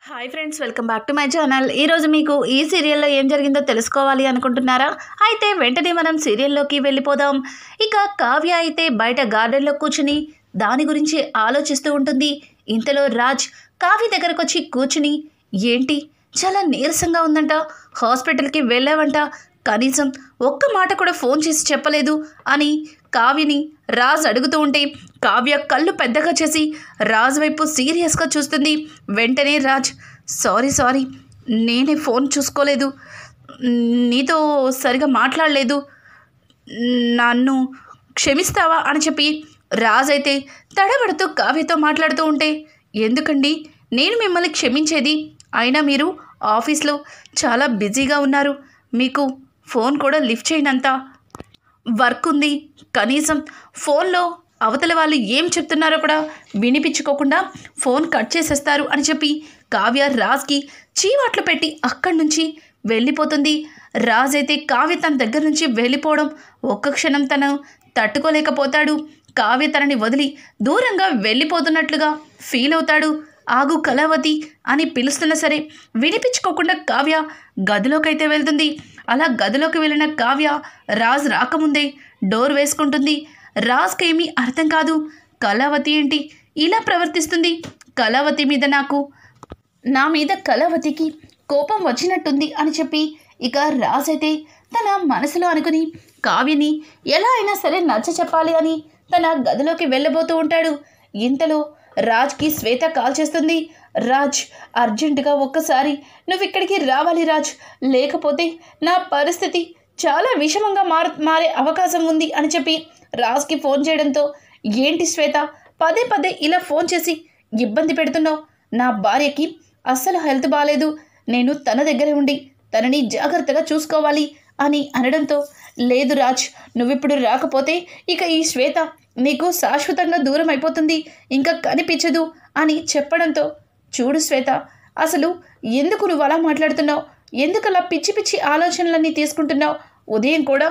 Hi friends, welcome back to my channel. ఈరోజు మీకు ఈ సీరియల్లో ఏం జరిగిందో తెలుసుకోవాలి అనుకుంటున్నారా? అయితే వెంటనే మనం సీరియల్లోకి వెళ్ళిపోదాం. ఇక కావ్య అయితే బయట గార్డెన్లో కూర్చుని దాని గురించి ఆలోచిస్తూ ఉంటుంది. ఇంతలో రాజ్ కావ్య దగ్గరకు వచ్చి కూర్చుని, ఏంటి చాలా నీరసంగా ఉందంట, హాస్పిటల్కి వెళ్ళావంట, కనీసం ఒక్క మాట కూడా ఫోన్ చేసి చెప్పలేదు అని కావ్యని రాజ్ అడుగుతూ ఉంటే కావ్య కళ్ళు పెద్దగా చేసి రాజ్ వైపు సీరియస్గా చూస్తుంది. వెంటనే రాజ్, సారీ నేనే ఫోన్ చూసుకోలేదు, నీతో సరిగా మాట్లాడలేదు, నన్ను క్షమిస్తావా అని చెప్పి రాజ్ అయితే తడబడుతూ కావ్యతో మాట్లాడుతూ ఉంటే, ఎందుకండి నేను మిమ్మల్ని క్షమించేది, అయినా మీరు ఆఫీస్లో చాలా బిజీగా ఉన్నారు, మీకు ఫోన్ కూడా లిఫ్ట్ చేయనంత వర్క్ ఉంది, కనీసం ఫోన్లో అవతల వాళ్ళు ఏం చెప్తున్నారో కూడా వినిపించుకోకుండా ఫోన్ కట్ చేసేస్తారు అని చెప్పి కావ్య రాజ్కి చీవాట్లు పెట్టి అక్కడి నుంచి వెళ్ళిపోతుంది. రాజ్ అయితే కావ్య తన దగ్గర నుంచి వెళ్ళిపోవడం ఒక్క క్షణం తను తట్టుకోలేకపోతాడు. కావ్య తనని వదిలి దూరంగా వెళ్ళిపోతున్నట్లుగా ఫీల్ అవుతాడు. ఆగు కళావతి అని పిలుస్తున్నా సరే వినిపించుకోకుండా కావ్య గదిలోకైతే వెళ్తుంది. అలా గదిలోకి వెళ్ళిన కావ్య రాజ్ రాకముందే డోర్ వేసుకుంటుంది. రాజ్కి ఏమీ అర్థం కాదు, కళావతి ఏంటి ఇలా ప్రవర్తిస్తుంది, కళావతి మీద నా మీద కళావతికి కోపం వచ్చినట్టుంది అని చెప్పి ఇక రాజ్ అయితే తన మనసులో అనుకుని కావ్యని ఎలా అయినా సరే నచ్చ చెప్పాలి అని తన గదిలోకి వెళ్ళబోతూ ఉంటాడు. ఇంతలో రాజ్కి శ్వేత కాల్ చేస్తుంది. రాజ్, అర్జెంటుగా ఒక్కసారి నువ్వు ఇక్కడికి రావాలి రాజ్, లేకపోతే నా పరిస్థితి చాలా విషమంగా మారే అవకాశం ఉంది అని చెప్పి రాజ్కి ఫోన్ చేయడంతో, ఏంటి శ్వేత పదే పదే ఇలా ఫోన్ చేసి ఇబ్బంది పెడుతున్నావు, నా భార్యకి అస్సలు హెల్త్ బాగాలేదు, నేను తన దగ్గరే ఉండి తనని జాగ్రత్తగా చూసుకోవాలి అని అనడంతో, లేదు రాజ్, నువ్విప్పుడు రాకపోతే ఇక ఈ శ్వేత నీకు శాశ్వతంగా దూరం అయిపోతుంది, ఇంకా కనిపించదు అని చెప్పడంతో, చూడు శ్వేత, అసలు ఎందుకు నువ్వు అలా మాట్లాడుతున్నావు, ఎందుకు అలా పిచ్చి పిచ్చి ఆలోచనలన్నీ తీసుకుంటున్నావు, ఉదయం కూడా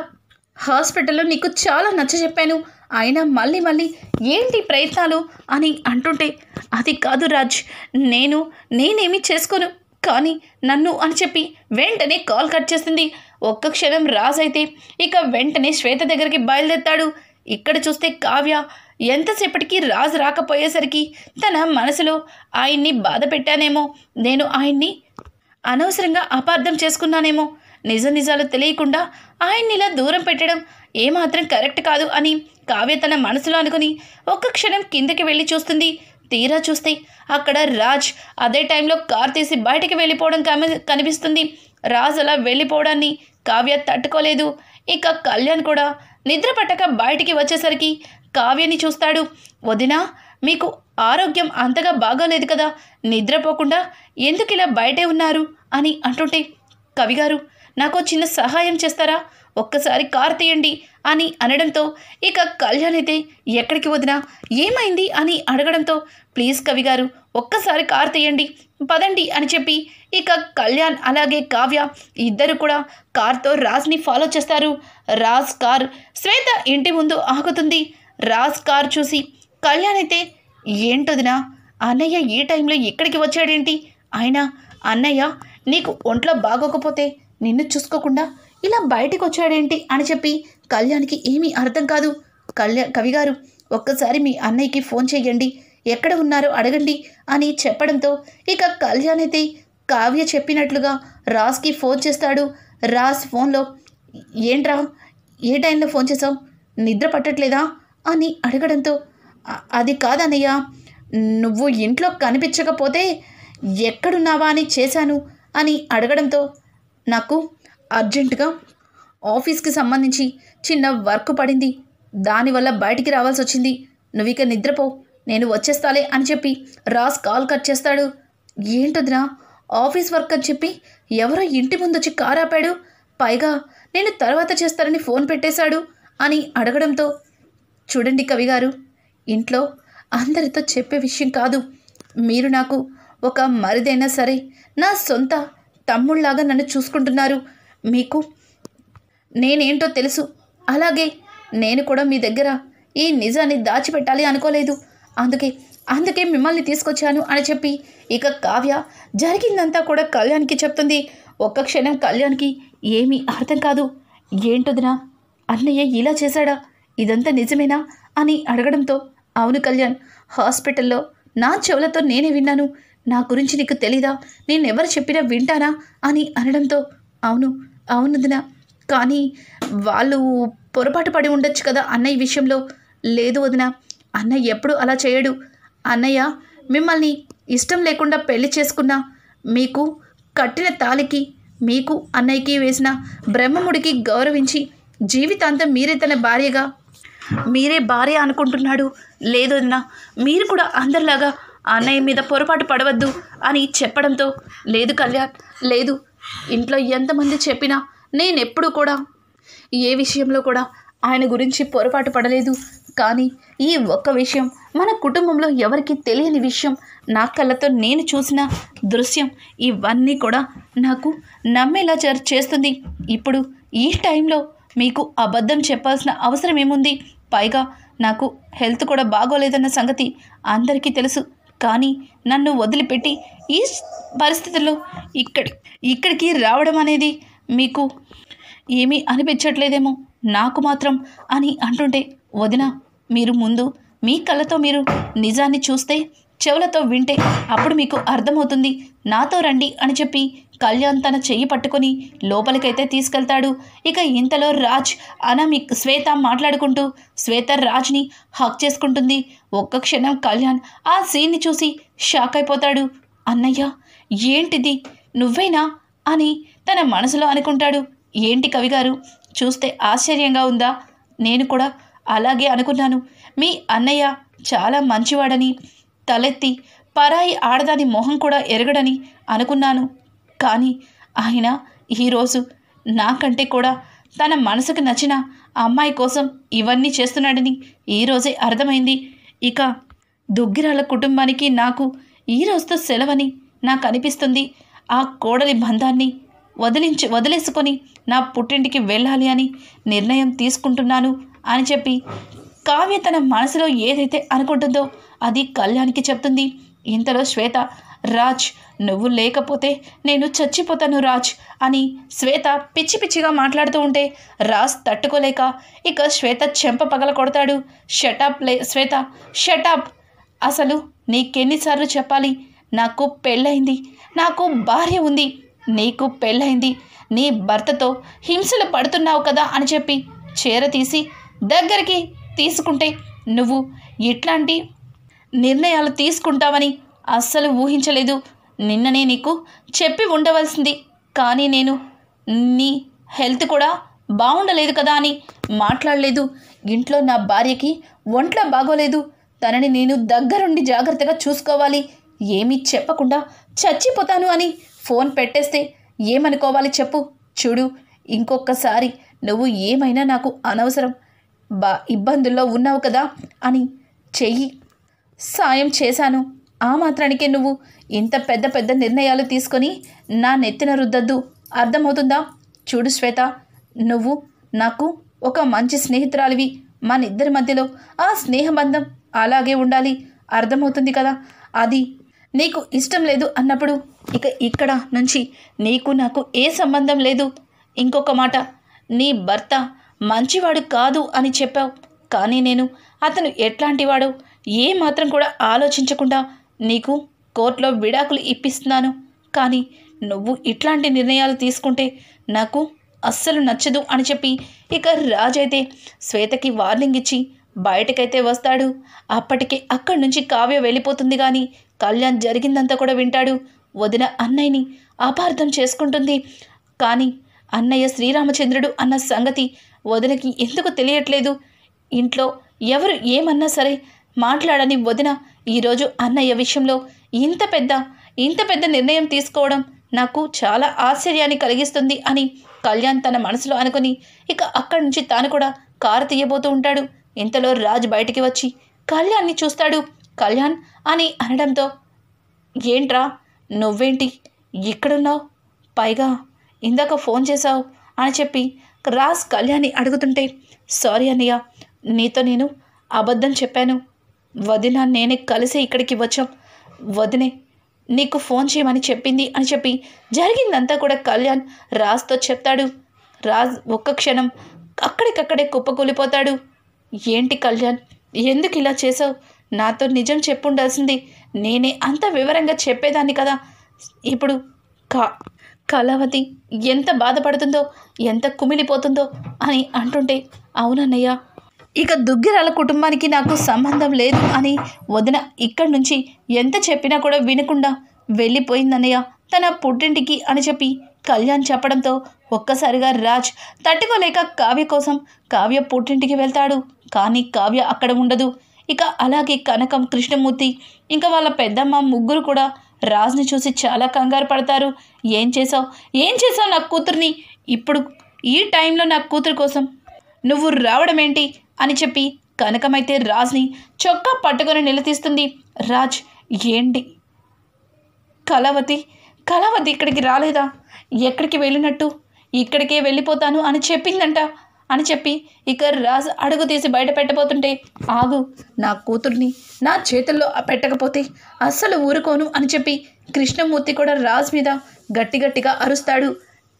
హాస్పిటల్లో నీకు చాలా నచ్చ చెప్పాను, అయినా మళ్ళీ ఏంటి ప్రయత్నాలు అని అంటుంటే, అది కాదు రాజ్, నేనేమీ చేసుకోను, కానీ నన్ను అని చెప్పి వెంటనే కాల్ కట్ చేస్తుంది. ఒక్క క్షణం రాజ్ అయితే ఇక వెంటనే శ్వేత దగ్గరికి బయలుదేరుతాడు. ఇక్కడ చూస్తే కావ్య ఎంతసేపటికి రాజ్ రాకపోయేసరికి తన మనసులో ఆయన్ని బాధ పెట్టానేమో, నేను ఆయన్ని అనవసరంగా అపార్థం చేసుకున్నానేమో, నిజాలు తెలియకుండా ఆయన్ని ఇలా దూరం పెట్టడం ఏమాత్రం కరెక్ట్ కాదు అని కావ్య తన మనసులో అనుకుని ఒక్క క్షణం కిందకి వెళ్ళి చూస్తుంది. తీరా చూస్తే అక్కడ రాజ్ అదే టైంలో కార్ తీసి బయటికి వెళ్ళిపోవడం కనిపిస్తుంది. రాజ్ అలా వెళ్ళిపోవడాన్ని కావ్య తట్టుకోలేదు. ఇక కళ్యాణ్ కూడా నిద్ర పట్టక బయటికి వచ్చేసరికి కావ్యని చూస్తాడు. వదినా, మీకు ఆరోగ్యం అంతగా బాగోలేదు కదా, నిద్రపోకుండా ఎందుకు ఇలా బయటే ఉన్నారు అని అంటుంటే, కవిగారు నాకు చిన్న సహాయం చేస్తారా, ఒక్కసారి కార్ తీయండి అని అనడంతో ఇక కళ్యాణ్ అయితే, ఎక్కడికి వదినా, ఏమైంది అని అడగడంతో, ప్లీజ్ కవిగారు ఒక్కసారి కార్ తీయండి, పదండి అని చెప్పి ఇక కళ్యాణ్ అలాగే కావ్య ఇద్దరు కూడా కార్తో రాజ్ని ఫాలో చేస్తారు. రాజ్ కార్ శ్వేత ఇంటి ముందు ఆగుతుంది. రాజ్ కార్ చూసి కళ్యాణ్ అయితే, ఏంటొదినా, అన్నయ్య ఈ టైంలో ఎక్కడికి వచ్చాడేంటి, అయినా అన్నయ్య నీకు ఒంట్లో బాగోకపోతే నిన్ను చూసుకోకుండా ఇలా బయటికి వచ్చాడేంటి అని చెప్పి కళ్యాణ్కి ఏమీ అర్థం కాదు. కవిగారు ఒక్కసారి మీ అన్నయ్యకి ఫోన్ చేయండి, ఎక్కడ ఉన్నారో అడగండి అని చెప్పడంతో ఇక కళ్యాణ్ అయితే కావ్య చెప్పినట్లుగా రాజ్కి ఫోన్ చేస్తాడు. రాజ్ ఫోన్లో, ఏంట్రా ఏ టైంలో ఫోన్ చేసావు, నిద్ర పట్టట్లేదా అని అడగడంతో, అది కాదన్నయ్య, నువ్వు ఇంట్లో కనిపించకపోతే ఎక్కడున్నావా అని చేశాను అని అడగడంతో, నాకు అర్జెంటుగా ఆఫీస్కి సంబంధించి చిన్న వర్క్ పడింది, దానివల్ల బయటికి రావాల్సి వచ్చింది, నువ్వు ఇక నిద్రపో, నేను వచ్చేస్తాలే అని చెప్పి రాజ్ కాల్ కట్ చేస్తాడు. ఏంటొదినా, ఆఫీస్ వర్క్ అని చెప్పి ఎవరో ఇంటి ముందు వచ్చి కారు ఆపాడు, పైగా నేను తర్వాత చేస్తానని ఫోన్ పెట్టేశాడు అని అడగడంతో, చూడండి కవిగారు, ఇంట్లో అందరితో చెప్పే విషయం కాదు, మీరు నాకు ఒక మరిదైనా సరే నా సొంత తమ్ముళ్లాగా నన్ను చూసుకుంటున్నారు, మీకు నేనేంటో తెలుసు, అలాగే నేను కూడా మీ దగ్గర ఈ నిజాన్ని దాచిపెట్టాలి అనుకోలేదు, అందుకే అందుకే మిమ్మల్ని తీసుకొచ్చాను అని చెప్పి ఇక కావ్య జరిగిందంతా కూడా కళ్యాణ్కి చెప్తుంది. ఒక్క క్షణం కళ్యాణ్కి ఏమీ అర్థం కాదు. ఏంటొదినా, అన్నయ్య ఇలా చేశాడా, ఇదంతా నిజమేనా అని అడగడంతో అవును కళ్యాణ్, హాస్పిటల్లో నా చెవులతో నేనే విన్నాను, నా గురించి నీకు తెలీదా, నేనెవరు చెప్పినా వింటానా అని అనడంతో అవును అవునుదినా, కానీ వాళ్ళు పొరపాటు పడి ఉండొచ్చు కదా అన్నయ్య విషయంలో. లేదు వదిన, అన్నయ్య ఎప్పుడు అలా చేయడు. అన్నయ్య మిమ్మల్ని ఇష్టం లేకుండా పెళ్లి చేసుకున్నా మీకు కట్టిన తాలికి మీకు అన్నయ్యకి వేసిన బ్రహ్మముడికి గౌరవించి జీవితాంతం మీరే తన భార్యగా మీరే భార్య అనుకుంటున్నాడు. లేదు వదినా, మీరు కూడా అందరిలాగా అన్నయ్య మీద పొరపాటు పడవద్దు అని చెప్పడంతో లేదు కళ్యాణ్, లేదు, ఇంట్లో ఎంతమంది చెప్పినా నేనెప్పుడు కూడా ఏ విషయంలో కూడా ఆయన గురించి పొరపాటు పడలేదు. కానీ ఈ ఒక్క విషయం మన కుటుంబంలో ఎవరికి తెలియని విషయం, నా కళ్ళతో నేను చూసిన దృశ్యం, ఇవన్నీ కూడా నాకు నమ్మేలా చేస్తుంది. ఇప్పుడు ఈ టైంలో మీకు అబద్ధం చెప్పాల్సిన అవసరం ఏముంది? పైగా నాకు హెల్త్ కూడా బాగోలేదన్న సంగతి అందరికీ తెలుసు. కానీ నన్ను వదిలిపెట్టి ఈ పరిస్థితుల్లో ఇక్కడికి రావడం అనేది మీకు ఏమీ అనిపించట్లేదేమో, నాకు మాత్రం అని అంటుంటే వదిన, మీరు ముందు మీ కళ్ళతో మీరు నిజాన్ని చూస్తే, చెవులతో వింటే అప్పుడు మీకు అర్థమవుతుంది, నాతో రండి అని చెప్పి కళ్యాణ్ తన చెయ్యి పట్టుకొని లోపలికైతే తీసుకెళ్తాడు. ఇక ఇంతలో రాజ్ అనామిక్ శ్వేత మాట్లాడుకుంటూ శ్వేత రాజ్ని హక్ చేసుకుంటుంది. ఒక్క క్షణం కళ్యాణ్ ఆ సీన్ని చూసి షాక్ అయిపోతాడు. అన్నయ్య ఏంటిది, నువ్వేనా అని తన మనసులో అనుకుంటాడు. ఏంటి కవిగారు, చూస్తే ఆశ్చర్యంగా ఉందా? నేను కూడా అలాగే అనుకున్నాను. మీ అన్నయ్య చాలా మంచివాడని, తలెత్తి పరాయి ఆడదాని మొహం కూడా ఎరగడని అనుకున్నాను. కానీ ఆయన ఈరోజు నాకంటే కూడా తన మనసుకు నచ్చిన అమ్మాయి కోసం ఇవన్నీ చేస్తున్నాడని ఈరోజే అర్థమైంది. ఇక దుగ్గిరాల కుటుంబానికి నాకు ఈరోజుతో సెలవని నాకు అనిపిస్తుంది. ఆ కోడలి బంధాన్ని వదిలేసుకొని నా పుట్టింటికి వెళ్ళాలి అని నిర్ణయం తీసుకుంటున్నాను అని చెప్పి కావ్య తన మనసులో ఏదైతే అనుకుంటుందో అది కళ్యాణ్కి చెప్తుంది. ఇంతలో శ్వేత, రాజ్ నువ్వు లేకపోతే నేను చచ్చిపోతాను రాజ్ అని శ్వేత పిచ్చి పిచ్చిగా మాట్లాడుతూ ఉంటే రాజ్ తట్టుకోలేక ఇక శ్వేత చెంప పగల కొడతాడు. షటప్ శ్వేత, షటప్, అసలు నీకెన్నిసార్లు చెప్పాలి, నాకు పెళ్ళయింది, నాకు భార్య ఉంది, నీకు పెళ్ళయింది, నీ భర్తతో హింసలు పడుతున్నావు కదా అని చెప్పి చేరతీసి దగ్గరికి తీసుకుంటే నువ్వు ఇట్లాంటి నిర్ణయాలు తీసుకుంటావని అస్సలు ఊహించలేదు. నిన్ననే నీకు చెప్పి ఉండవలసింది, కానీ నేను నీ హెల్త్ కూడా బాగుండలేదు కదా అని మాట్లాడలేదు. ఇంట్లో నా భార్యకి ఒంట్లో బాగోలేదు, తనని నేను దగ్గరుండి జాగ్రత్తగా చూసుకోవాలి, ఏమీ చెప్పకుండా చచ్చిపోతాను అని ఫోన్ పెట్టేస్తే ఏమనుకోవాలి చెప్పు. చూడు, ఇంకొకసారి నువ్వు ఏమైనా నాకు అనవసరం, ఇబ్బందుల్లో ఉన్నావు కదా అని చెయ్యి సాయం చేశాను. ఆ మాత్రానికే నువ్వు ఇంత పెద్ద పెద్ద నిర్ణయాలు తీసుకొని నా నెత్తిన రుద్దద్దు, అర్థమవుతుందా? చూడు శ్వేత, నువ్వు నాకు ఒక మంచి స్నేహితురాలివి, మన ఇద్దరి మధ్యలో ఆ స్నేహబంధం అలాగే ఉండాలి, అర్థమవుతుంది కదా? అది నీకు ఇష్టం లేదు అన్నప్పుడు ఇక ఇక్కడ నుంచి నీకు నాకు ఏ సంబంధం లేదు. ఇంకొక మాట, నీ భర్త మంచివాడు కాదు అని చెప్పావు, కానీ నేను అతను ఎట్లాంటివాడో ఏ మాత్రం కూడా ఆలోచించకుండా నీకు కోర్టులో విడాకులు ఇప్పిస్తున్నాను. కానీ నువ్వు ఇట్లాంటి నిర్ణయాలు తీసుకుంటే నాకు అస్సలు నచ్చదు అని చెప్పి ఇక రాజైతే శ్వేతకి వార్నింగ్ ఇచ్చి బయటకైతే వస్తాడు. అప్పటికే అక్కడి నుంచి కావ్య వెళ్ళిపోతుంది. కానీ కళ్యాణ్ జరిగిందంతా కూడా వింటాడు. వదిన అన్నయ్యని అపార్థం చేసుకుంటుంది, కానీ అన్నయ్య శ్రీరామచంద్రుడు అన్న సంగతి వదినకి ఎందుకు తెలియట్లేదు. ఇంట్లో ఎవరు ఏమన్నా సరే మాట్లాడని వదిన ఈరోజు అన్నయ్య విషయంలో ఇంత పెద్ద నిర్ణయం తీసుకోవడం నాకు చాలా ఆశ్చర్యాన్ని కలిగిస్తుంది అని కళ్యాణ్ తన మనసులో అనుకుని ఇక అక్కడి నుంచి తాను కూడా కారు తీయబోతూ ఉంటాడు. ఇంతలో రాజ్ బయటికి వచ్చి కళ్యాణ్ని చూస్తాడు. కళ్యాణ్ అని అనడంతో ఏంట్రా, నువ్వేంటి ఇక్కడున్నావు, పైగా ఇందాక ఫోన్ చేశావు అని చెప్పి రాజ్ కళ్యాణ్ని అడుగుతుంటే సారీ అన్నయ్య, నీతో నేను అబద్ధం చెప్పాను, వదిన నేనే కలిసి ఇక్కడికి వచ్చాం. వదినే నీకు ఫోన్ చేయమని చెప్పింది అని చెప్పి జరిగిందంతా కూడా కళ్యాణ్ రాజ్తో చెప్తాడు. రాజ్ ఒక్క క్షణం అక్కడికక్కడే కుప్పకూలిపోతాడు. ఏంటి కళ్యాణ్, ఎందుకు ఇలా చేసావు? నాతో నిజం చెప్పుండాల్సింది. నేనే అంత వివరంగా చెప్పేదాన్ని కదా. ఇప్పుడు కళావతి ఎంత బాధపడుతుందో, ఎంత కుమిలిపోతుందో అని అంటుంటే, అవునన్నయ్య, ఇక దుగ్గిరాల కుటుంబానికి నాకు సంబంధం లేదు అని వదిన ఇక్కడి నుంచి ఎంత చెప్పినా కూడా వినకుండా వెళ్ళిపోయిందన్నయ్య తన పుట్టింటికి అని చెప్పి కళ్యాణ్ చెప్పడంతో ఒక్కసారిగా రాజ్ తట్టుకోలేక కావ్య కోసం కావ్య పుట్టింటికి వెళ్తాడు. కానీ కావ్య అక్కడ ఉండదు. ఇక అలాగే కనకం, కృష్ణమూర్తి ఇంకా వాళ్ళ పెద్దమ్మ ముగ్గురు కూడా రాజ్ని చూసి చాలా కంగారు పడతారు. ఏం చేసావు నా కూతుర్ని? ఇప్పుడు ఈ టైంలో నా కూతురు కోసం నువ్వు రావడం ఏంటి అని చెప్పి కనకమైతే రాజ్ని చొక్కా పట్టుకొని నిలదీస్తుంది. రాజ్, ఏంటి కళావతి ఇక్కడికి రాలేదా? ఎక్కడికి వెళ్ళినట్టు? ఇక్కడికే వెళ్ళిపోతాను అని చెప్పిందంట అని చెప్పి ఇక రాజ్ అడుగు తీసి బయట పెట్టబోతుంటే, ఆగు, నా కూతుర్ని నా చేతుల్లో పెట్టకపోతే అస్సలు ఊరుకోను అని చెప్పి కృష్ణమూర్తి కూడా రాజ్ మీద గట్టిగా అరుస్తాడు.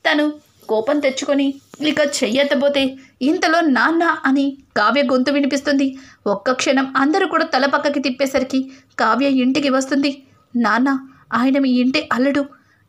తను కోపం తెచ్చుకొని ఇక చెయ్యెత్తబోతే ఇంతలో నాన్న అని కావ్య గొంతు వినిపిస్తుంది. ఒక్క క్షణం అందరూ కూడా తల పక్కకి తిప్పేసరికి కావ్య ఇంటికి వస్తుంది. నాన్న, ఆయన మీ ఇంటి అల్లుడు.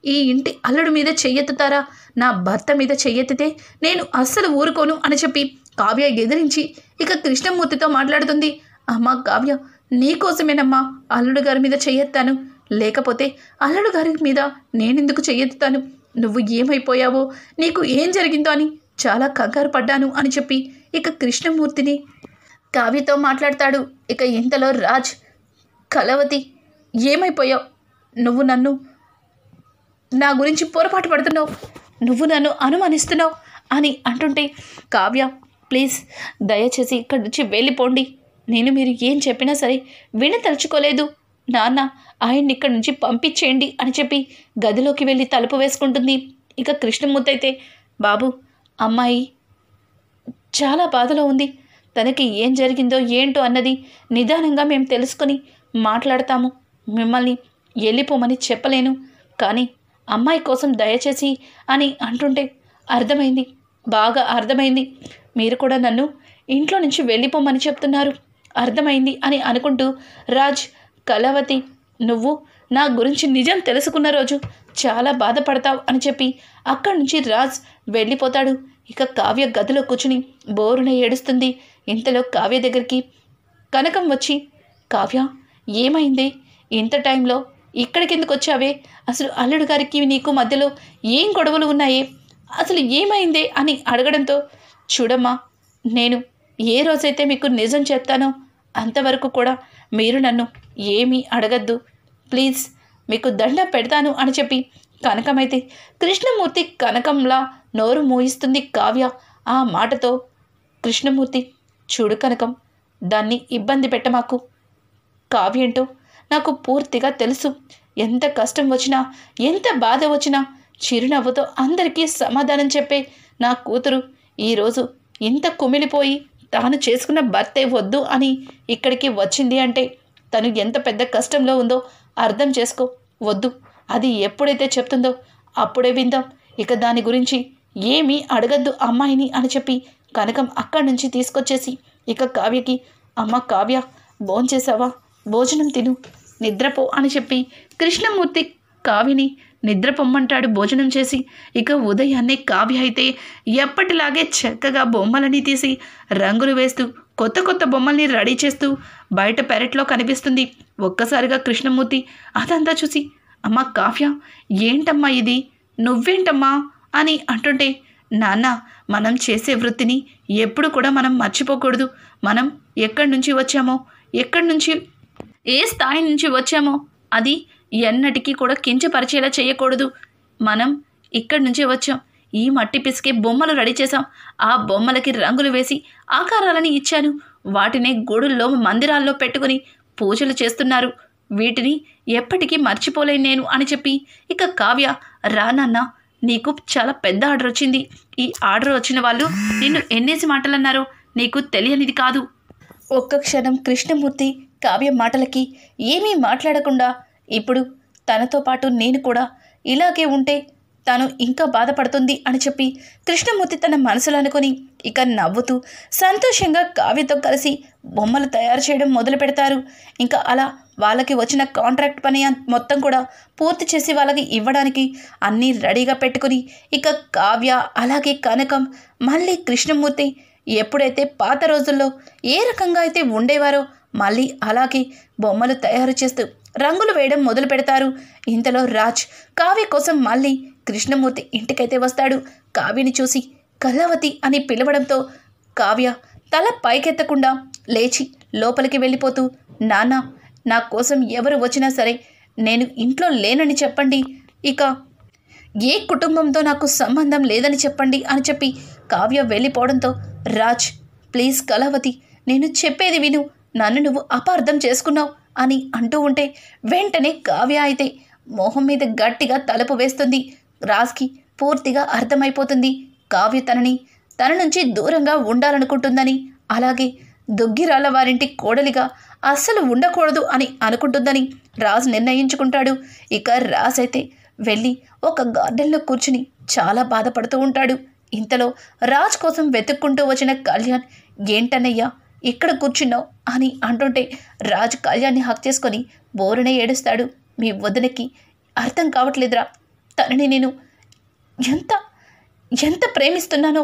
ఈ ఇంటి అల్లుడు మీద చెయ్యెత్తుతారా? నా భర్త మీద చెయ్యెత్తితే నేను అస్సలు ఊరుకోను అని చెప్పి కావ్య ఎదిరించి ఇక కృష్ణమూర్తితో మాట్లాడుతుంది. అమ్మా కావ్య, నీకోసమేనమ్మా అల్లుడు గారి మీద చెయ్యెత్తాను. లేకపోతే అల్లుడు గారి మీద నేనెందుకు చెయ్యెత్తుతాను? నువ్వు ఏమైపోయావో, నీకు ఏం జరిగిందో అని చాలా కంగారు పడ్డాను అని చెప్పి ఇక కృష్ణమూర్తిని కావ్యతో మాట్లాడతాడు. ఇక ఇంతలో రాజ్, కళావతి ఏమైపోయావు? నువ్వు నా గురించి పొరపాటు పడుతున్నావు, నువ్వు నన్ను అనుమానిస్తున్నావు అని అంటుంటే, కావ్య ప్లీజ్ దయచేసి ఇక్కడి నుంచి వెళ్ళిపోండి. నేను మీరు ఏం చెప్పినా సరే వినతలుచుకోలేదు. నాన్న, ఆయన్ని ఇక్కడి నుంచి పంపించేయండి అని చెప్పి గదిలోకి వెళ్ళి తలుపు వేసుకుంటుంది. ఇక కృష్ణమూర్తి అయితే, బాబు, అమ్మాయి చాలా బాధలో ఉంది. తనకి ఏం జరిగిందో ఏంటో అన్నది నిదానంగా మేము తెలుసుకొని మాట్లాడతాము. మిమ్మల్ని వెళ్ళిపోమని చెప్పలేను, కానీ అమ్మాయి కోసం దయచేసి అని అంటుంటే, అర్థమైంది, బాగా అర్థమైంది. మీరు కూడా నన్ను ఇంట్లో నుంచి వెళ్ళిపోమని చెప్తున్నారు, అర్థమైంది అని అనుకుంటూ రాజ్, కళావతి, నువ్వు నా గురించి నిజం తెలుసుకున్న రోజు చాలా బాధపడతావు అని చెప్పి అక్కడి నుంచి రాజ్ వెళ్ళిపోతాడు. ఇక కావ్య గదిలో కూర్చుని బోరున ఏడుస్తుంది. ఇంతలో కావ్య దగ్గరికి కనకం వచ్చి, కావ్య ఏమైంది? ఇంత టైంలో ఇక్కడికి ఎందుకు వచ్చావే? అసలు అల్లుడు గారికి నీకు మధ్యలో ఏం గొడవలు ఉన్నాయే? అసలు ఏమైందే అని అడగడంతో, చూడమ్మా, నేను ఏ రోజైతే మీకు నిజం చెప్తానో అంతవరకు కూడా మీరు నన్ను ఏమీ అడగద్దు, ప్లీజ్, మీకు దండం పెడతాను అని చెప్పి కనకమైతే కృష్ణమూర్తి కనకంలా నోరు మూయిస్తుంది. కావ్య ఆ మాటతో కృష్ణమూర్తి, చూడు కనకం, దాన్ని ఇబ్బంది పెట్టమాకు. కావ్య ఏంటో నాకు పూర్తిగా తెలుసు. ఎంత కష్టం వచ్చినా, ఎంత బాధ వచ్చినా చిరునవ్వుతో అందరికీ సమాధానం చెప్పే నా కూతురు ఈరోజు ఇంత కుమిలిపోయి తాను చేసుకున్న భర్తే వద్దు అని ఇక్కడికి వచ్చింది అంటే తను ఎంత పెద్ద కష్టంలో ఉందో అర్థం చేసుకో. వద్దు, అది ఎప్పుడైతే చెప్తుందో అప్పుడే విందాం. ఇక దాని గురించి ఏమీ అడగద్దు అమ్మాయిని అని చెప్పి కనకం అక్కడి నుంచి తీసుకొచ్చేసి ఇక కావ్యకి, అమ్మ కావ్య, భోంచేసావా? భోజనం తిను, నిద్రపో అని చెప్పి కృష్ణమూర్తి కావ్యని నిద్రపొమ్మంటాడు భోజనం చేసి. ఇక ఉదయాన్నే కావ్య అయితే ఎప్పటిలాగే చక్కగా బొమ్మలని తీసి రంగులు వేస్తూ కొత్త కొత్త బొమ్మల్ని రెడీ చేస్తూ బయట పెరట్లో కనిపిస్తుంది. ఒక్కసారిగా కృష్ణమూర్తి అదంతా చూసి, అమ్మ కావ్య, ఏంటమ్మా ఇది? నువ్వేంటమ్మా అని అంటుంటే, నాన్న, మనం చేసే వృత్తిని ఎప్పుడు కూడా మనం మర్చిపోకూడదు. మనం ఎక్కడి నుంచి వచ్చామో, ఎక్కడి నుంచి ఏ స్థాయి నుంచి వచ్చామో అది ఎన్నటికీ కూడా కించపరిచేలా చేయకూడదు. మనం ఇక్కడి నుంచే వచ్చాం. ఈ మట్టి పిసికే బొమ్మలు రెడీ చేశాం. ఆ బొమ్మలకి రంగులు వేసి ఆకారాలని ఇచ్చాను. వాటిని గుడుల్లో, మందిరాల్లో పెట్టుకుని పూజలు చేస్తున్నారు. వీటిని ఎప్పటికీ మర్చిపోలేను నేను అని చెప్పి ఇక కావ్య, రానన్న, నీకు చాలా పెద్ద ఆర్డర్ వచ్చింది. ఈ ఆర్డర్ వచ్చిన వాళ్ళు నిన్ను ఎన్నేసి మాటలన్నారో నీకు తెలియనిది కాదు. ఒక్క క్షణం కృష్ణమూర్తి కావ్య మాటలకి ఏమీ మాట్లాడకుండా ఇప్పుడు తనతో పాటు నేను కూడా ఇలాగే ఉంటే తను ఇంకా బాధపడుతుంది అని చెప్పి కృష్ణమూర్తి తన మనసులో అనుకొని ఇక నవ్వుతూ సంతోషంగా కావ్యతో కలిసి బొమ్మలు తయారు చేయడం మొదలు పెడతారు. ఇంకా అలా వాళ్ళకి వచ్చిన కాంట్రాక్ట్ పని మొత్తం కూడా పూర్తి చేసి వాళ్ళకి ఇవ్వడానికి అన్నీ రెడీగా పెట్టుకుని ఇక కావ్య అలాగే కనకం మళ్ళీ కృష్ణమూర్తి ఎప్పుడైతే పాత రోజుల్లో ఏ రకంగా అయితే ఉండేవారో మళ్ళీ అలాగే బొమ్మలు తయారు చేస్తూ రంగులు వేయడం మొదలు పెడతారు. ఇంతలో రాజ్ కావ్య కోసం మళ్ళీ కృష్ణమూర్తి ఇంటికైతే వస్తాడు. కావ్యని చూసి కళావతి అని పిలవడంతో కావ్య తల పైకెత్తకుండా లేచి లోపలికి వెళ్ళిపోతూ, నాన్న, నా కోసం ఎవరు వచ్చినా సరే నేను ఇంట్లో లేనని చెప్పండి, ఇక ఏ కుటుంబంతో నాకు సంబంధం లేదని చెప్పండి అని చెప్పి కావ్య వెళ్ళిపోవడంతో రాజ్, ప్లీజ్ కళావతి, నేను చెప్పేది విను, నన్ను నువ్వు అపార్థం చేసుకున్నావు అని అంటూ ఉంటే వెంటనే కావ్య అయితే మోహం మీద గట్టిగా తలుపు వేస్తుంది. రాజ్కి పూర్తిగా అర్థమైపోతుంది కావ్య తన నుంచి దూరంగా ఉండాలనుకుంటుందని, అలాగే దుగ్గిరాళ్ళ వారింటి కోడలిగా అస్సలు ఉండకూడదు అని అనుకుంటుందని రాజ్ నిర్ణయించుకుంటాడు. ఇక రాజ్ అయితే వెళ్ళి ఒక గార్డెన్లో కూర్చుని చాలా బాధపడుతూ ఉంటాడు. ఇంతలో రాజ్ కోసం వెతుక్కుంటూ వచ్చిన కళ్యాణ్, ఏంటన్నయ్యా ఇక్కడ కూర్చున్నావు అని అంటుంటే రాజ్ కళ్యాణ్ని హక్ చేసుకొని బోరునే ఏడుస్తాడు. మీ వదినకి అర్థం కావట్లేదురా, తనని నేను ఎంత ఎంత ప్రేమిస్తున్నానో,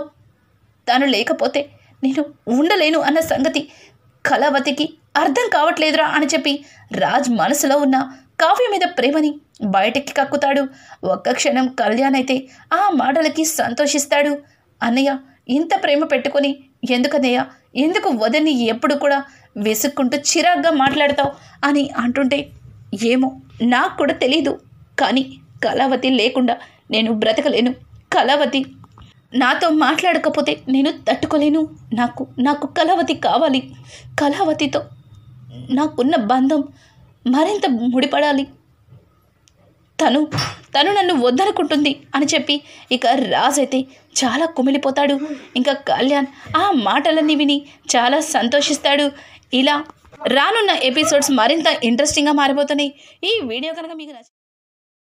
తను లేకపోతే నేను ఉండలేను అన్న సంగతి కళావతికి అర్థం కావట్లేదురా అని చెప్పి రాజ్ మనసులో ఉన్న కావ్య మీద ప్రేమని బయటకి కక్కుతాడు. ఒక్క క్షణం కళ్యాణ్ అయితే ఆ మాటలకి సంతోషిస్తాడు. అన్నయ్య, ఇంత ప్రేమ పెట్టుకొని ఎందుకన్నయ్య, ఎందుకు వదిన్ని ఎప్పుడు కూడా వెసుక్కుంటూ చిరాగ్గా మాట్లాడతావు అని అంటుంటే, ఏమో నాకు కూడా తెలీదు, కానీ కళావతి లేకుండా నేను బ్రతకలేను. కళావతి నాతో మాట్లాడకపోతే నేను తట్టుకోలేను. నాకు కళావతి కావాలి. కళావతితో నాకున్న బంధం మరింత ముడిపడాలి. తను నన్ను వద్దనుకుంటుంది అని చెప్పి ఇక రాజ్ అయితే చాలా కుమిలిపోతాడు. ఇంకా కళ్యాణ్ ఆ మాటలన్నీ విని చాలా సంతోషిస్తాడు. ఇలా రానున్న ఎపిసోడ్స్ మరింత ఇంట్రెస్టింగ్గా మారిపోతున్నాయి. ఈ వీడియో కనుక మీకు